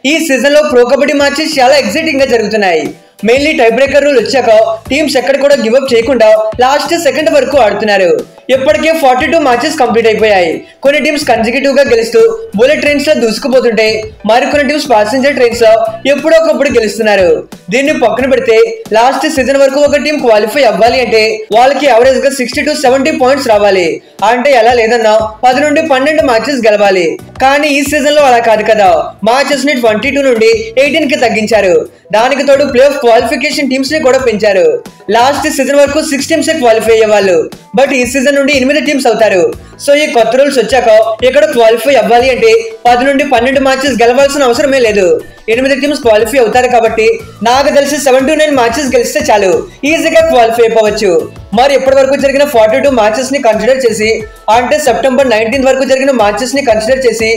ఈ సీజన్ లో pro kabaddi matches చాలా ఎక్సైటింగ్ గా జరుగుతున్నాయి. మెయిన్లీ టై బ్రేకర్ రూల్ వచ్చాక టీమ్స్ ఎక్కడ కూడా గివ్ అప్ చేయకుండా లాస్ట్ సెకండ్ వరకు ఆడుతున్నారు. ఇప్పటికే 42 మ్యాచెస్ కంప్లీట్ అయిపోయాయి. కొన్ని టీమ్స్ కన్సిక్యూటివ్ గా గెలుస్తూ బుల్లెట్ ట్రైన్స్ లో దూసుకుపోతుంటే మరికొన్ని టీమ్స్ ప్యాసింజర్ ట్రైన్స్ లో ఎప్పుడో ఒకప్పుడు గెలుస్తున్నారు. దీన్ని పక్కన పెడితే లాస్ట్ సీజన్ వరకు ఒక టీం క్వాలిఫై అవ్వాలి అంటే వాళ్ళకి యావరేజ్ గా 60 to 70 పాయింట్స్ రావాలి. అంటే ఎలా లేదన్నా 10 నుండి 12 మ్యాచెస్ గెలవాలి. కానీ ఈ సీజన్ లో అలా కాదు కదా, మ్యాచెస్ ని 22 నుండి 18 కి తగ్గించారు. దానికి తోడు ప్లే ఆఫ్ క్వాలిఫికేషన్ టీమ్స్ ని కూడా పెంచారు. లాస్ట్ సీజన్ వరకు 6 టీమ్స్ క్వాలిఫై అయ్యేవాళ్ళు, బట్ ఈ సీజన్ నుండి 8 టీమ్స్ అవుతారు. సో ఈ కొత్త రూల్స్ వచ్చాక ఇక్కడ క్వాలిఫై అవ్వాలి అంటే 10 నుండి 12 మ్యాచెస్ గెలవాల్సిన అవసరమే లేదు. 8 టీమ్స్ క్వాలిఫై అవుతారు కాబట్టి నాకు తెలిసి 7 to 9 మ్యాచెస్ గెలిస్తే చాలు, ఈజీగా క్వాలిఫై అయిపోవచ్చు. మరి ఇప్పటి వరకు జరిగిన 42 మ్యాచెస్ ని కన్సిడర్ చేసి, అంటే సెప్టెంబర్ 19 వరకు జరిగిన మ్యాచెస్ ని కన్సిడర్ చేసి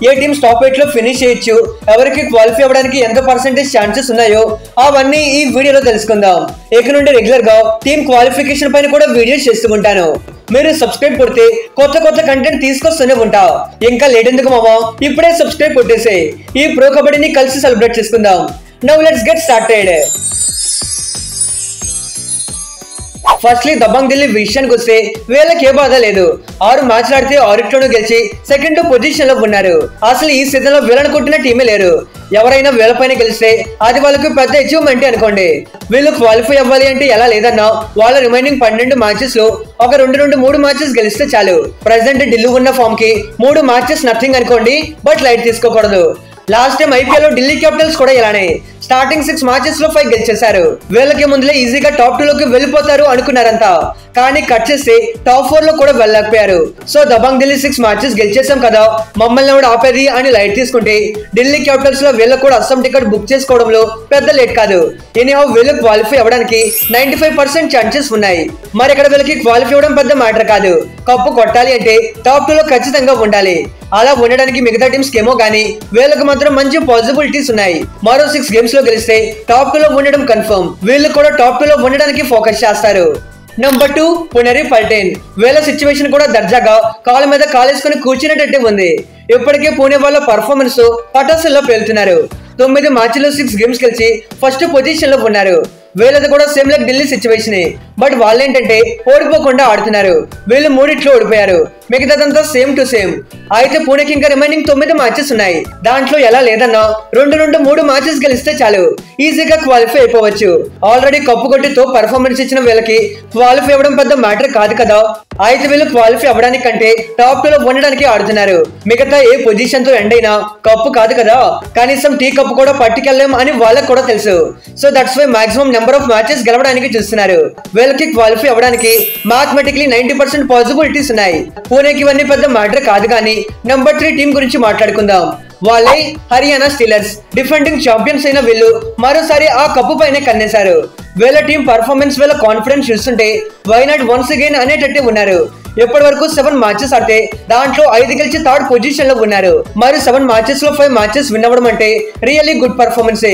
ఏ టీమ్స్ టాప్ 8 లో ఫినిష్ చేయొచ్చు, ఎవరికి క్వాలిఫై అవ్వడానికి ఎంత పర్సెంటేజ్ ఛాన్సెస్ ఉన్నాయో అవన్నీ ఈ వీడియోలో తెలుసుకుందాం. ఇక నుండి రెగ్యులర్ గా టీమ్ క్వాలిఫికేషన్ పైన కూడా వీడియోస్ చేస్తూ ఉంటాను. మీరు సబ్స్క్రైబ్ కొడితే కొత్త కంటెంట్ తీసుకొస్తూనే ఉంటా. ఇంకా లేట్ ఎందుకు మామా, ఇప్పుడే సబ్స్క్రైబ్ కొట్టేసే ఈ ప్రో కబడ్డీని కలిసి సెలబ్రేట్ చేసుకుందాం. Now let's get started. Firstly Dabangg Delhi విషయానికి వస్తే వీళ్ళకి ఏ బాధ లేదు. 6 మ్యాచ్లు ఆడితే 6 గెలిచి సెకండ్ పొజిషన్ లో ఉన్నారు. అసలు ఈ సీజన్ లో వీళ్ళని కొట్టిన టీమే లేరు. ఎవరైనా వీళ్ళపైన గెలిస్తే అది వాళ్ళకి పెద్ద అచీవ్మెంట్ అనుకోండి. వీళ్ళు క్వాలిఫై అవ్వాలి అంటే ఎలా లేదన్నా వాళ్ళ రిమైనింగ్ 12 మ్యాచెస్ లో ఒక 2 నుండి 3 మ్యాచెస్ గెలిస్తే చాలు. ప్రెసెంట్ ఢిల్లీ ఉన్న ఫామ్ కి 3 మ్యాచెస్ నథింగ్ అనుకోండి, బట్ లైట్ తీసుకోకూడదు. లాస్ట్ టైం ఐపీఎల్ లో ఢిల్లీ క్యాపిటల్స్ కూడా ఇలానే స్టార్టింగ్ 6 మ్యాచెస్ లో 5 గెలిచేశారు. వీళ్ళకి ముందులే ఈజీగా టాప్ 2 లోకి వెళ్ళిపోతారు అనుకున్నారంతా, కానీ కట్ చేసి టాప్ 4 లో కూడా వెళ్ళలేకపోయారు. సో దబంగ్ ఢిల్లీ 6 మ్యాచెస్ గెలిచేసాం కదా, మమ్మల్ని ఎవడు ఆపేది అని లైట్ తీసుకుంటే ఢిల్లీ క్యాపిటల్స్ లో వీళ్ళకి కూడా అస్సాం టికెట్ బుక్ చేసుకోవడంలో పెద్ద లేట్ కాదు. ఎనీహౌ వీళ్ళు క్వాలిఫై అవ్వడానికి 95% ఛాన్సెస్ ఉన్నాయి. మరి ఇక్కడ వీళ్ళకి క్వాలిఫై అవ్వడం పెద్ద మ్యాటర్ కాదు. కప్పు కొట్టాలి అంటే టాప్ 2 లో ఖచ్చితంగా ఉండాలి. అలా ఉండడానికి మిగతా టీమ్స్ కేమో గానీ వీళ్ళకి మాత్రం మంచి పాసిబిలిటీస్ ఉన్నాయి. మరో 6 గేమ్స్ లో గెలిస్తే టాప్ 2 లో ఉండడం కన్ఫర్మ్. వీళ్ళు కూడా టాప్ 2 లో ఉండడానికి ఫోకస్ చేస్తారు. నెంబర్ 2 పునేరి పల్టన్. వీళ్ళ సిచ్యువేషన్ కూడా దర్జాగా కాళ్ళ మీద కాలేసుకుని కూర్చునేటట్టే ఉంది. ఇప్పటికే పూణే వాళ్ళ పర్ఫార్మెన్స్ పటాసుల్లో పేలుతున్నారు. 9 మ్యాచ్లో 6 గేమ్స్ గెలిచి ఫస్ట్ పొజిషన్ లో ఉన్నారు. వీళ్ళది కూడా same like Delhi situation, but వాళ్ళేంటంటే ఓడిపోకుండా ఆడుతున్నారు. వీళ్ళు 3 ఓడిపోయారు, మిగతాదంతా సేమ్ టు సేమ్. అయితే పూణేకి ఇంకా రిమైనింగ్ 9 మ్యాచెస్ ఉన్నాయి. దాంట్లో ఎలా లేదన్నా 2 నుండి 3 మ్యాచెస్ గెలిస్తే చాలు, ఈజీగా క్వాలిఫై అయిపోవచ్చు. ఆల్రెడీ కప్పు కొట్టితో పర్ఫార్మెన్స్ ఇచ్చిన వీళ్ళకి క్వాలిఫై అవ్వడం పెద్ద మ్యాటర్ కాదు కదా. అయితే వీళ్ళు క్వాలిఫై అవ్వడానికి కంటే టాప్ 2 లో ఉండడానికి ఆడుతున్నారు. మిగతా ఏ పొజిషన్ తో ఎండ్ అయినా కప్పు కాదు కదా, కనీసం టీ కప్పు కూడా పట్టుకెళ్ళలేం అని వాళ్ళకి కూడా తెలుసు. So that's why maximum number of matches గెలవడానికి చూస్తున్నారు. వీళ్ళకి క్వాలిఫై అవ్వడానికి మ్యాథమెటికలీ 90% పాసిబిలిటీస్ ఉన్నాయి. పూణేకి ఇవన్నీ పెద్ద మ్యాటర్ కాదు. కానీ నెంబర్ 3 టీం గురించి మాట్లాడుకుందాం. వాళ్ళే హర్యానా స్టీలర్స్. డిఫెండింగ్ ఛాంపియన్స్ అయిన వీళ్ళు మరోసారి ఆ కప్పు పైనే కన్నేశారు. వీళ్ళ టీం పర్ఫార్మెన్స్, వీళ్ళ కాన్ఫిడెన్స్ చూస్తుంటే వై నాట్ వన్స్ అగైన్ అనేటట్టే ఉన్నారు. ఇప్పటి వరకు 7 మ్యాచెస్ ఆడితే దాంట్లో 5 గెలిచి 3rd పొజిషన్ లో ఉన్నారు. మరి 7 మ్యాచెస్ లో 5 మ్యాచెస్ విన్ అవ్వడం అంటే రియల్లీ గుడ్ పర్ఫార్మెన్స్.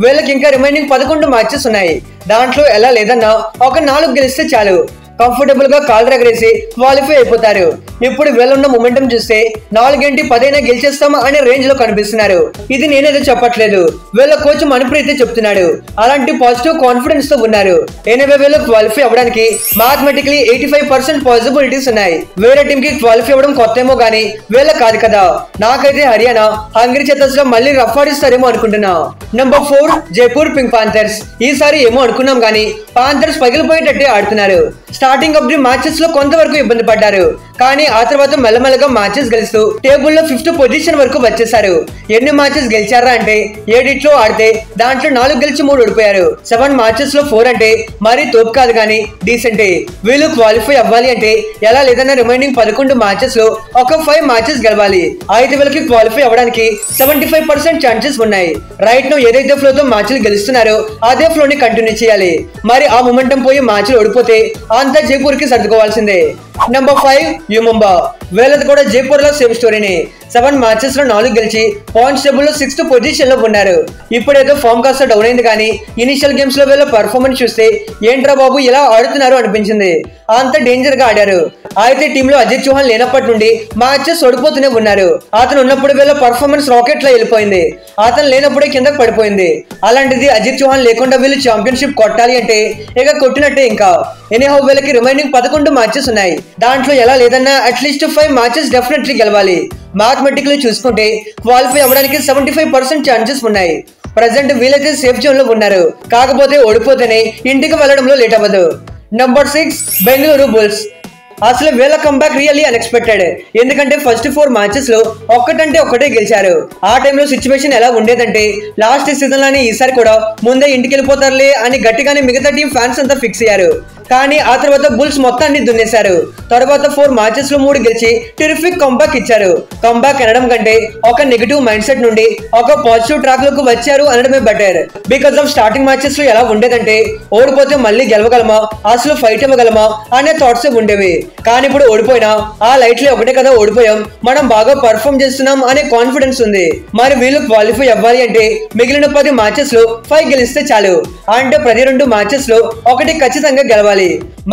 వీళ్ళకి ఇంకా రిమైనింగ్ 11 మ్యాచెస్ ఉన్నాయి. దాంట్లో ఎలా లేదన్నా ఒక 4 గెలిస్తే చాలు, కంఫర్టబుల్ గా కాల్ రగరేసి క్వాలిఫై అయిపోతారు. ఇప్పుడు వీళ్ళున్న మొమెంటం చూస్తే 4 ఏంటి 10 గెలిచేస్తామా అనే రేంజ్ లో కనిపిస్తున్నారు. ఇది నేనేదో చెప్పట్లేదు, వీళ్ళ కోచ్ మణిప్రీతే చెప్తున్నాడు. అలాంటి పాజిటివ్ కాన్ఫిడెన్స్ తో ఉన్నారు. ఎనివే వీళ్ళు క్వాలిఫై అవ్వడానికి మ్యాథమెటికలీ 85% పాసిబిలిటీస్ ఉన్నాయి. వేరే టీం కి క్వాలిఫై అవ్వడం కొత్త ఏమో గానీ వీళ్ళ కాదు కదా. నాకైతే హర్యానా హంగరీ చెత్తస్ లో మళ్ళీ రఫ్ ఆడిస్తారేమో అనుకుంటున్నా. Number 4 Jaipur pink Panthers. ఈసారి ఏమో అనుకున్నాం గానీ పాంథర్స్ పగిలిపోయేటట్టే ఆడుతున్నారు. స్టార్టింగ్ ఆఫ్ ది మ్యాచెస్ లో కొంతవరకు ఇబ్బంది పడ్డారు, కానీ ఆ తర్వాత మెల్లమెల్లగా మ్యాచెస్ గెలుస్తూ టేబుల్లో 5th పొజిషన్ వరకు వచ్చేసారు. ఎన్ని మ్యాచెస్ గెలిచారా అంటే 7 ఆడితే దాంట్లో 4 గెలిచి 3 ఓడిపోయారు. 7 మ్యాచెస్ లో 4 అంటే మరీ తోపు కాదు కానీ డీసెంటే. వీళ్ళు క్వాలిఫై అవ్వాలి అంటే ఎలా లేదన్నా రిమైనింగ్ 11 మ్యాచెస్ లో ఒక 5 మ్యాచెస్ గెలవాలి. అయితే వీళ్ళకి క్వాలిఫై అవ్వడానికి 75% ఛాన్సెస్ ఉన్నాయి. రైట్ నో ఏదైతే ఫ్లోతో మ్యాచ్లు గెలుస్తున్నారో అదే ఫ్లోని కంటిన్యూ చేయాలి. మరి ఆ మొమెంటం పోయి మ్యాచ్లు ఓడిపోతే అంతా జైపూర్ కి సర్దుకోవాల్సిందే. నెంబర్ 5 యుముంబా. వీళ్ళది కూడా జైపూర్ లో సేమ్ స్టోరీని. 7 మ్యాచెస్ లో 4 గెలిచి పాయింట్స్ టేబుల్ లో 6th పొజిషన్ లో ఉన్నారు. ఇప్పుడేదో ఫామ్ కాస్త డౌన్ అయింది కానీ ఇనిషియల్ గేమ్స్ లో వీళ్ళ పర్ఫార్మెన్స్ చూస్తే ఏంట్రా బాబు ఇలా ఆడుతున్నారు అనిపించింది. అంత డేంజర్ గా ఆడారు. అయితే టీమ్ లో అజిత్ చౌహాన్ లేనప్పటి నుండి మ్యాచెస్ ఓడిపోతూనే ఉన్నారు. అతను ఉన్నప్పుడు వీళ్ళ పర్ఫార్మెన్స్ రాకెట్ లా వెళ్ళిపోయింది. అతను లేనప్పుడే కిందకు పడిపోయింది. అలాంటిది అజిత్ చౌహాన్ లేకుండా వీళ్ళు ఛాంపియన్షిప్ కొట్టాలి అంటే ఇక కొట్టినట్టే. ఇంకా ఎనీహౌ వీళ్ళకి రిమైనింగ్ 11 మ్యాచెస్ ఉన్నాయి. దాంట్లో ఎలా లేదన్నా అట్లీస్ట్ 5 మ్యాచెస్ డెఫినెట్లీ గెలవాలి. మ్యాథమెటికలీ చూసుకుంటే క్వాలిఫై అవ్వడానికి 75% ఛాన్సెస్ ఉన్నాయి. ప్రజెంట్ వీళ్ళైతే సేఫ్ జోన్ లో ఉన్నారు. కాకపోతే ఓడిపోతేనే ఇంటికి వెళ్లడంలో లేట్ అవ్వదు. Number 6 Bengaluru bulls. అసలు వీళ్ళ కంబ్యాక్ రియల్లీ అన్ఎక్స్పెక్టెడ్. ఎందుకంటే ఫస్ట్ 4 మ్యాచెస్ లో ఒక్కటంటే ఒక్కటే గెలిచారు. ఆ టైంలో సిచ్యువేషన్ ఎలా ఉండేదంటే లాస్ట్ సీజన్ లోనే ఈసారి కూడా ముందే ఇంటికి వెళ్ళిపోతారులే అని గట్టిగానే మిగతా టీం ఫ్యాన్స్ అంతా ఫిక్స్ అయ్యారు. కానీ ఆ తర్వాత బుల్స్ మొత్తాన్ని దున్నేశారు. తర్వాత 4 మ్యాచెస్ లో 3 గెలిచి టెరిఫిక్ కంబ్యాక్ ఇచ్చారు. కంబ్యాక్ అనడం కంటే ఒక నెగిటివ్ మైండ్ సెట్ నుండి ఒక పాజిటివ్ ట్రాక్ లోకి వచ్చారు అనడమే better. Because of starting matches లో ఎలా ఉండేదంటే ఓడిపోతే మళ్ళీ గెలవగలమా, అసలు ఫైట్ ఇవ్వగలమా అనే థాట్స్ ఉండేవి. కానీ ఇప్పుడు ఓడిపోయినా ఆ లైట్లే ఒకటే కదా ఓడిపోయాం, మనం బాగా పర్ఫార్మ్ చేస్తున్నాం అనే కాన్ఫిడెన్స్ ఉంది. మరి వీళ్ళు క్వాలిఫై అవ్వాలి అంటే మిగిలిన 10 మ్యాచెస్ లో 5 గెలిస్తే చాలు. అంటే ప్రతి 2 మ్యాచెస్ లో ఒకటి ఖచ్చితంగా గెలవాలి.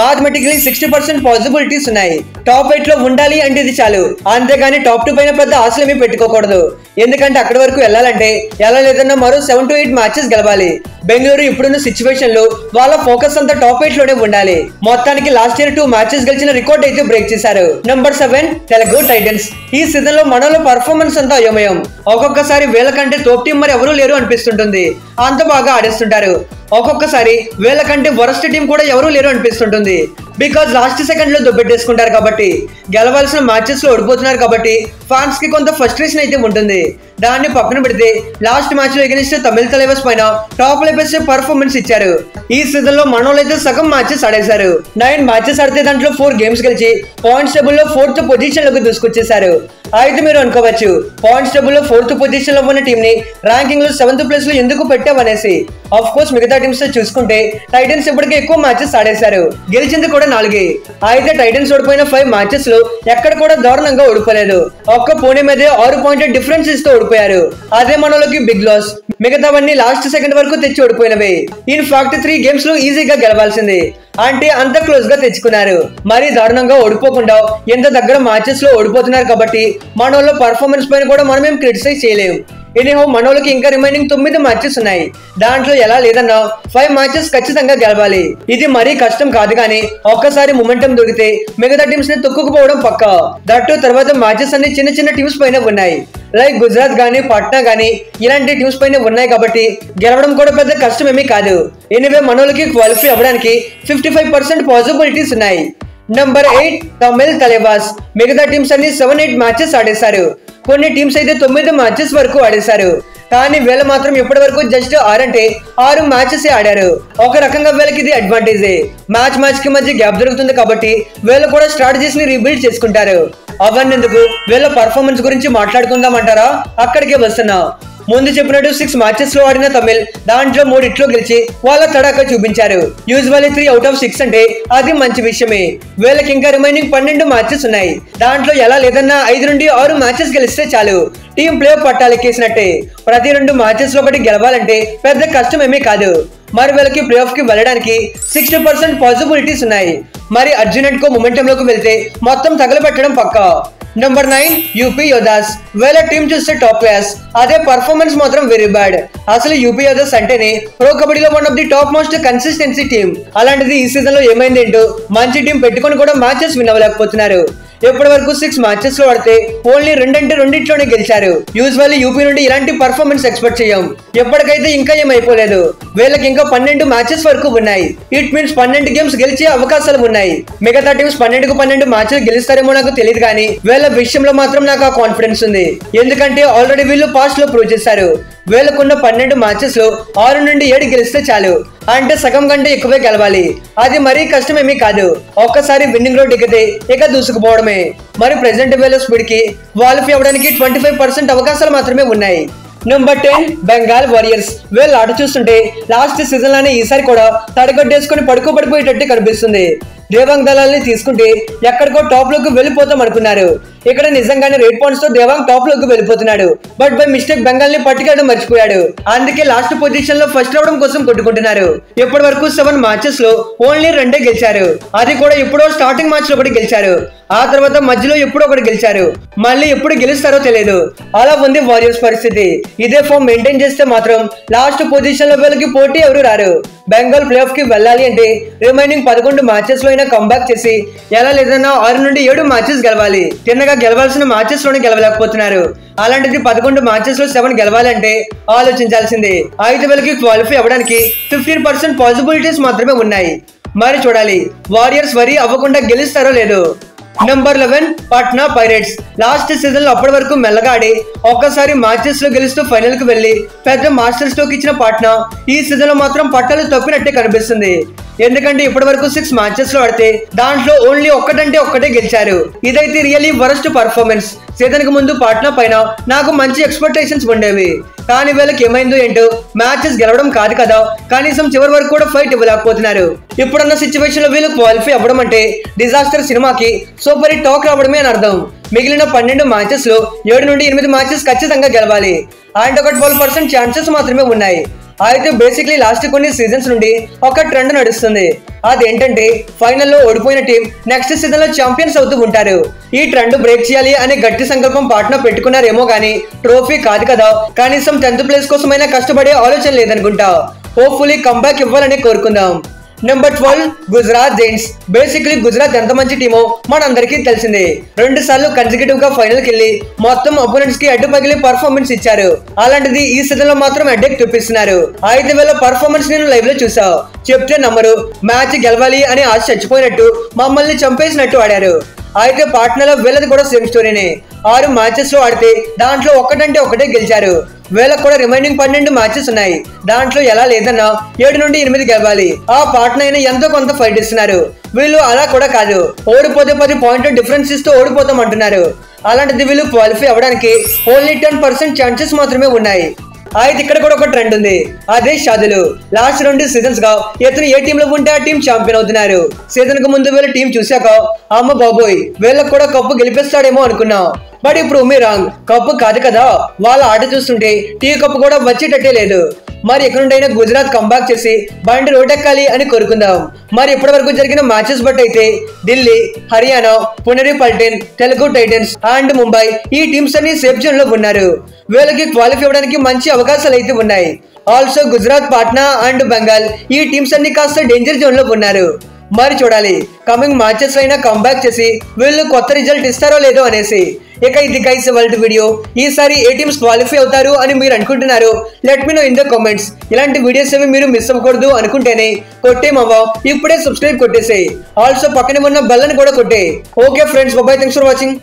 మ్యాథమెటికలీ 60% పాసిబిలిటీస్ ఉన్నాయి. టాప్ 8 లో ఉండాలి అంటే ఇది చాలు. అంతేగాని టాప్ 2 పైన పెద్ద ఆశలేమీ పెట్టుకోకూడదు. ఎందుకంటే అక్కడి వరకు వెళ్ళాలంటే ఎలా లేదన్నా మరో 7 to 8 మ్యాచెస్ గెలవాలి. బెంగళూరు ఇప్పుడున్న సిచ్యువేషన్ లో వాళ్ళ ఫోకస్ అంతా టాప్ 8 లోనే ఉండాలి. మొత్తానికి లాస్ట్ ఇయర్ 2 మ్యాచెస్ గెలిచిన రికార్డ్ అయితే బ్రేక్ చేశారు. Number 7 Telugu Titans. ఈ సీజన్ లో మనలో పర్ఫార్మెన్స్ అంతా అయోమయం. ఒక్కొక్కసారి వీళ్ళకంటే తోప్ టీం మరి ఎవరూ లేరు అనిపిస్తుంటుంది. అంత బాగా ఆడేస్తుంటారు. ఒక్కొక్కసారి వీళ్ళకంటే వరస్ట్ టీం కూడా ఎవరూ లేరు అనిపిస్తుంటుంది. బికాజ్ లాస్ట్ సెకండ్ లో దొబ్బెట్టేసుకుంటారు కాబట్టి, గెలవాల్సిన మ్యాచెస్ లో ఓడిపోతున్నారు కాబట్టి ఫ్యాన్స్ కి కొంత ఫ్రస్ట్రేషన్ అయితే ఉంటుంది. దాన్ని పక్కన పెడితే లాస్ట్ మ్యాచ్ లో ఎగనిస్ట్ తమిళ తలైవర్స్ పైన టాప్ లెవెల్స్ పర్ఫార్మెన్స్ ఇచ్చారు. ఈ సీజన్ లో మనోళ్ళైతే సగం మ్యాచెస్ ఆడేశారు. 9 మ్యాచెస్ ఆడితే దాంట్లో 4 గేమ్స్ గెలిచి పాయింట్స్ టేబుల్ లో 4th పొజిషన్ లోకి దూసుకొచ్చేశారు. అయితే మీరు అనుకోవచ్చు పాయింట్స్ టేబుల్ లో 4th పొజిషన్ లో ఉన్న టీం ని ర్యాంకింగ్ లో 7th ప్లేస్ లో ఎందుకు పెట్టావనేసి. ఆఫ్ కోర్స్ మిగతా టీమ్స్ తో చూసుకుంటే టైటన్స్ ఇప్పటికే ఎక్కువ మ్యాచెస్ ఆడేశారు. గెలిచింది కూడా 4. అయితే టైటన్స్ ఓడిపోయిన 5 మ్యాచెస్ లో ఎక్కడ కూడా దారుణంగా ఓడిపోలేదు. ఒక్క పూణే మీదే 6 పాయింట్ డిఫరెన్సెస్ తో ఓడిపోయారు. అదే మనలోకి బిగ్ లాస్. మిగతావన్నీ లాస్ట్ సెకండ్ వరకు తెచ్చి ఓడిపోయినవి. ఇన్ ఫ్యాక్ట్ 3 గేమ్స్ లో ఈజీగా గెలవాల్సింది. అంటే అంత క్లోజ్ గా తెచ్చుకున్నారు. మరి దారుణంగా ఓడిపోకుండా ఎంత దగ్గర మ్యాచెస్ లో ఓడిపోతున్నారు కాబట్టి మనోళ్ళ పర్ఫార్మెన్స్ పైన కూడా మనం ఏం క్రిటిసైజ్ చేయలేం. ఎనీహౌ మనోళ్ళకి ఇంకా రిమైనింగ్ 9 మ్యాచెస్ ఉన్నాయి. దాంట్లో ఎలా లేదన్నా 5 మ్యాచెస్ ఖచ్చితంగా గెలవాలి. ఇది మరీ కష్టం కాదు కానీ ఒక్కసారి మొమెంటం దొరికితే మిగతా టీమ్స్ ని తొక్కుకుపోవడం పక్కా. దట్టు తర్వాత మ్యాచెస్ అన్ని చిన్న చిన్న టీమ్స్ పైన ఉన్నాయి. లైక్ గుజరాత్ గానీ పట్నా గానీ ఇలాంటి టీమ్స్ పైన ఉన్నాయి కాబట్టి గెలవడం కూడా పెద్ద కష్టం ఏమీ కాదు. ఎనీవే మనోళ్ళకి క్వాలిఫై అవ్వడానికి 55% పాసిబిలిటీస్ ఉన్నాయి. నెంబర్ 8 తమిళ తలైవర్స్. మిగతా టీమ్స్ అన్ని 7-8 మ్యాచెస్ ఆడేశారు. కొన్ని టీమ్స్ అయితే 9 మ్యాచెస్ వరకు ఆడేశారు. కానీ వీళ్ళు మాత్రం ఇప్పటి వరకు జస్ట్ 6 మ్యాచెస్ ఆడారు. ఒక రకంగా వీళ్ళకి ఇది అడ్వాంటేజ్. మ్యాచ్ కి మధ్య గ్యాప్ దొరుకుతుంది కాబట్టి వీళ్ళు కూడా స్ట్రాటజీస్ ని రీబిల్డ్ చేసుకుంటారు. అవన్నెందుకు వీళ్ళ పర్ఫార్మెన్స్ గురించి మాట్లాడుకుందాం అంటారా? అక్కడికే వస్తున్నా. ముందు చెప్పినట్టు 6 మ్యాచెస్ లో ఆడిన తమిళ్ దాంట్లో 3 గెలిచి వాళ్ళ తడాకా చూపించారు. యూజువల్లీ 3 out of 6 అంటే అది మంచి విషయమే. వీళ్ళకి ఇంకా రిమైనింగ్ 12 మ్యాచెస్ ఉన్నాయి. దాంట్లో ఎలా లేదన్నా 5 నుండి 6 మ్యాచెస్ గెలిస్తే చాలు. టీం ప్లే పట్టాలెక్కేసినట్టే. ప్రతి 2 మ్యాచెస్ లో ఒకటి గెలవాలంటే పెద్ద కష్టం ఏమీ కాదు. మరి వీళ్ళకి ప్లే ఆఫ్ కి వెళ్ళడానికి 60% పాసిబిలిటీస్ ఉన్నాయి. మరి అర్జునెంట్ కో మొమెంటం లోకి వెళ్తే మొత్తం తగలబెట్టడం పక్కా. Number 9 UP Yoddhas. వీళ్ళ టీం చూస్తే టాప్ క్లాస్. అదే పర్ఫార్మెన్స్ మాత్రం వెరీ బ్యాడ్. అసలు యూపీ యోధాస్ అంటేనే ప్రో కబడ్డీలో one of the top most consistency team. అలాంటిది ఈ సీజన్ లో ఏమైందేంటో మంచి టీం పెట్టుకొని కూడా మ్యాచెస్ విన్ అవ్వలేకపోతున్నారు. ఇప్పటి వరకు 6 మ్యాచెస్ లో ఆడితే ఓన్లీ 2 అంటే 2 గెలిచారు. యూజువల్లీ యూపీ నుండి ఇలాంటి పర్ఫార్మెన్స్ ఎక్స్పెక్ట్ చేయం. ఎప్పటికైతే ఇంకా ఏమైపోలేదు. వీళ్ళకి ఇంకా 12 మ్యాచెస్ వరకు ఉన్నాయి. ఇట్ మీన్స్ 12 గేమ్స్ గెలిచే అవకాశాలు ఉన్నాయి. మిగతా టీమ్స్ 12 మ్యాచ్లు గెలుస్తారేమో నాకు తెలియదు కానీ వీళ్ళ విషయంలో మాత్రం నాకు ఆ కాన్ఫిడెన్స్ ఉంది. ఎందుకంటే ఆల్రెడీ వీళ్ళు పాస్ట్ లో ప్రూవ్ చేశారు. వీళ్ళకున్న 12 మ్యాచెస్ లో 6 నుండి 7 గెలిస్తే చాలు. అంటే సగం కంటే ఎక్కువే గెలవాలి. అది మరీ కష్టమేమీ కాదు. ఒక్కసారి విన్నింగ్ లో దిగితే ఇక దూసుకుపోవడమే. మరి ప్రెసెంట్ వీళ్ళ స్పీడ్ కి క్వాలిఫై అవ్వడానికి 25% అవకాశాలు మాత్రమే ఉన్నాయి. Number 10 Bengal warriors. వీళ్ళు ఆట చూస్తుంటే లాస్ట్ సీజన్ లోనే ఈసారి కూడా తడగొట్టేసుకుని పడుకోబడిపోయేటట్టు కనిపిస్తుంది. దేవాంగ్ దళాల్ని తీసుకుంటే ఎక్కడికో టాప్ లోకి వెళ్ళిపోతాం అనుకున్నారు. ఇక్కడ నిజంగానే రేట్ పాయింట్స్ తో దేవాంగ్ టాప్ లోకి వెళ్ళిపోతున్నాడు. బట్ బై మిస్టేక్ బెంగాల్ ని పట్టుకెళ్ళడం మర్చిపోయాడు. అందుకే లాస్ట్ పొజిషన్ లో ఫస్ట్ రావడం కోసం కొట్టుకుంటున్నారు. ఇప్పటి వరకు 7 మ్యాచెస్ లో ఓన్లీ 2 గెలిచారు. అది కూడా ఎప్పుడో స్టార్టింగ్ మ్యాచ్ లో ఒకటి గెలిచారు. ఆ తర్వాత మధ్యలో ఎప్పుడో ఒకటి గెలిచారు. మళ్ళీ ఎప్పుడు గెలుస్తారో తెలియదు. అలా ఉంది వారియర్స్ పరిస్థితి. ఇదే ఫామ్ మెయింటైన్ చేస్తే మాత్రం లాస్ట్ పొజిషన్ లో వీళ్ళకి పోటీ ఎవరు రారు. బెంగాల్ ప్లే ఆఫ్ కి వెళ్ళాలి అంటే రిమైనింగ్ 11 మ్యాచెస్ లో అయినా కంబ్యాక్ చేసి ఎలా లేదన్నా 6 నుండి 7 మ్యాచెస్ గెలవాలి. తిన్నగా గెలవాల్సిన మ్యాచెస్ లోనే గెలవలేకపోతున్నారు. అలాంటిది 11 మ్యాచెస్ లో 7 గెలవాలంటే ఆలోచించాల్సిందే. అయితే వీళ్ళకి క్వాలిఫై అవ్వడానికి 15% పాసిబిలిటీస్ మాత్రమే ఉన్నాయి. మరి చూడాలి వారియర్స్ వరీ అవ్వకుండా గెలుస్తారో లేదో. Number 11 Patna pirates. Last season లో అప్పటి వరకు మెల్లగా ఆడి ఒక్కసారి మ్యాచెస్ లో గెలుస్తూ ఫైనల్ కి వెళ్లి పెద్ద మాస్టర్ స్ట్రోక్ ఇచ్చిన పాట్నా ఈ సీజన్ లో మాత్రం పట్టాలు తప్పినట్టే కనిపిస్తుంది. ఎందుకంటే ఇప్పటి వరకు 6 మ్యాచెస్ లో ఆడితే దాంట్లో ఓన్లీ ఒక్కటే గెలిచారు. ఇదైతే రియల్లీ వరస్ట్ పర్ఫార్మెన్స్. సీజన్ కి ముందు పాట్నా పైన నాకు మంచి ఎక్స్పెక్టేషన్స్ ఉండేవి. కానీ వీళ్ళకి ఏమైందో ఏంటో మ్యాచెస్ గెలవడం కాదు కదా, కనీసం చివరి వరకు కూడా ఫైట్ ఇవ్వలేకపోతున్నారు. ఇప్పుడున్న సిచ్యువేషన్ లో వీళ్ళు క్వాలిఫై అవ్వడం అంటే డిజాస్టర్ సినిమాకి సూపర్ హిట్ టాక్ రావడమే అని అర్థం. మిగిలిన 12 మ్యాచెస్ లో 7 నుండి 8 మ్యాచెస్ ఖచ్చితంగా గెలవాలి. అండ్ ఒక 12% ఛాన్సెస్ మాత్రమే ఉన్నాయి. అయితే బేసిక్లీ లాస్ట్ కొన్ని సీజన్స్ నుండి ఒక ట్రెండ్ నడుస్తుంది. అదేంటంటే ఫైనల్లో ఓడిపోయిన టీం నెక్స్ట్ సీజన్ లో ఛాంపియన్స్ అవుతూ ఉంటారు. ఈ ట్రెండ్ బ్రేక్ చేయాలి అనే గట్టి సంకల్పం పాట్నా పెట్టుకున్నారేమో గానీ ట్రోఫీ కాదు కదా, కనీసం 10th ప్లేస్ కోసమైనా కష్టపడే ఆలోచన లేదనుకుంటా. హోప్ఫుల్లీ కంబ్యాక్ ఇవ్వాలని కోరుకుందాం. Number 12 Gujarat Giants. Basically Gujarat ఎంత మంచి టీమో మనందరికీ తెలిసిందే. 2 సార్లు కన్సిక్యూటివ్ గా ఫైనల్ కి వెళ్లి మొత్తం అపోనెంట్స్ కి అడ్డు పగిలి పర్ఫార్మెన్స్ ఇచ్చారు. అలాంటిది ఈ సీజన్ లో మాత్రం హెడ్ఏక్ చూపిస్తున్నారు. అయితే వీళ్ళ పర్ఫార్మెన్స్ నేను లైవ్ లో చూసా. చెప్తే నమ్మరు. మ్యాచ్ గెలవాలి అని ఆశ చచ్చిపోయినట్టు మమ్మల్ని చంపేసినట్టు ఆడారు. అయితే పాట్నాలో వీళ్ళది కూడా సేమ్ స్టోరీనే. 6 మ్యాచెస్ లో ఆడితే దాంట్లో ఒకటే గెలిచారు. వీళ్ళకి కూడా రిమైనింగ్ 12 మ్యాచెస్ ఉన్నాయి. దాంట్లో ఎలా లేదన్నా 7 నుండి 8 గెలవాలి. ఆ పాట్నా అయినా ఎంతో కొంత ఫైట్ ఇస్తున్నారు. వీళ్ళు అలా కూడా కాదు, ఓడిపోతే 10 పాయింట్ డిఫరెన్స్ ఇస్తూ ఓడిపోతాం అంటున్నారు. అలాంటిది వీళ్ళు క్వాలిఫై అవ్వడానికి ఓన్లీ 10% ఛాన్సెస్ మాత్రమే ఉన్నాయి. అయితే ఇక్కడ కూడా ఒక ట్రెండ్ ఉంది. అదే షాదులు. లాస్ట్ 2 సీజన్స్ గా ఇతను ఏ టీమ్ లో ఉంటే ఆ టీం ఛాంపియన్ అవుతున్నారు. సీజన్ కు ముందు వీళ్ళ టీం చూశాక అమ్మ బాబోయ్ వీళ్ళకి కూడా కప్పు గెలిపిస్తాడేమో అనుకున్నాం. బట్ ఇప్పుడు రాంగ్. కప్పు కాదు కదా, వాళ్ళ ఆట చూస్తుంటే టీ కప్పు కూడా వచ్చేటట్టే లేదు. మరి ఎక్కడ నుండైనా గుజరాత్ కంబ్యాక్ చేసి బండి రోడ్డెక్కాలి అని కోరుకుందాం. మరి ఇప్పటి వరకు జరిగిన మ్యాచెస్ బట్టి అయితే ఢిల్లీ, హర్యానా, పునరి పల్టన్, తెలుగు టైటన్స్ అండ్ ముంబై ఈ టీమ్స్ అన్ని సేఫ్ జోన్ లో ఉన్నారు. వీళ్ళకి క్వాలిఫై అవ్వడానికి మంచి అవకాశాలు అయితే ఉన్నాయి. ఆల్సో గుజరాత్, పాట్నా అండ్ బెంగాల్ ఈ టీమ్స్ అన్ని కాస్త డేంజర్ జోన్ లో ఉన్నారు. మరి చూడాలి కమింగ్ మ్యాచెస్ అయినా కంబ్యాక్ చేసి వీళ్ళు కొత్త రిజల్ట్ ఇస్తారో లేదో అనేసి. ఇక ఇది గైస్ వరల్డ్ వీడియో. ఈసారి ఏ టీమ్స్ క్వాలిఫై అవుతారు అని మీరు అనుకుంటున్నారు? Let me know in the comments. ఇలాంటి వీడియోస్ ఏవి మీరు మిస్ అవ్వకూడదు అనుకుంటేనే కొట్టేమవ్వ ఇప్పుడే సబ్స్క్రైబ్ కొట్టేసేయి. ఆల్సో పక్కనే ఉన్న బెల్ ని కూడా కొట్టే. Okay friends, bye, thanks for watching.